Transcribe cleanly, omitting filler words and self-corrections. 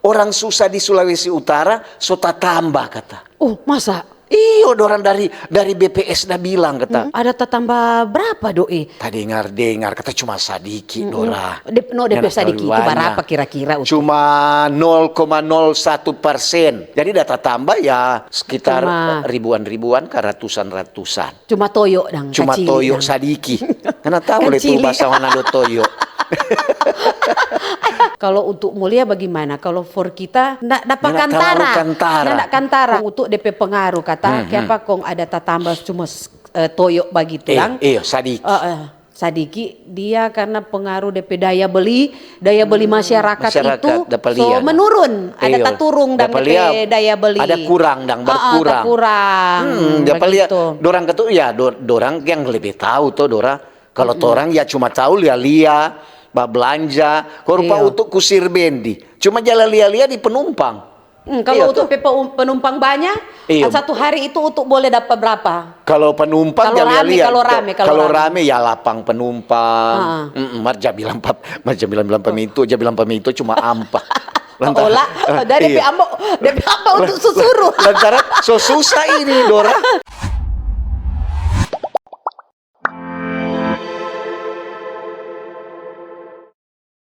orang susah di Sulawesi Utara, sota tambah kata. Oh, masa? Iyo, orang dari BPS dah bilang kata. Ada tambah berapa doi? Tadi dengar kata cuma sadiki Dora. DP sadiki itu berapa kira-kira? Cuma 0,01%. Jadi data tambah ya sekitar ribuan ke ratusan. Cuma toyo dang. Cuma toyo sadiki. Karena tahu itu bahasa Manado toyo. Kalau untuk mulia bagaimana? Kalau for kita ndak dapat kantara. Ndak kantara. Untuk DP pengaruh kata, kenapa kong ada tambah cuma toyo begitu lang? Iya, sadiki. Sadiki dia karena pengaruh DP daya beli masyarakat itu menurun, ada turung dan DP daya beli. Ada kurang dan berkurang. Dorang ketu ya dorang yang lebih tahu tuh Dora. Kalau orang ya cuma tahu lia belanja, korupa untuk kusir bendi. Cuma jalan lia di penumpang. Kalau untuk penumpang banyak, satu hari itu untuk boleh dapat berapa? Kalau penumpang kalau rame ya lapang penumpang. Marja bilang pemintu cuma ampa. Dari DP ambo untuk susuruh. Lantaran so susah ini Dora.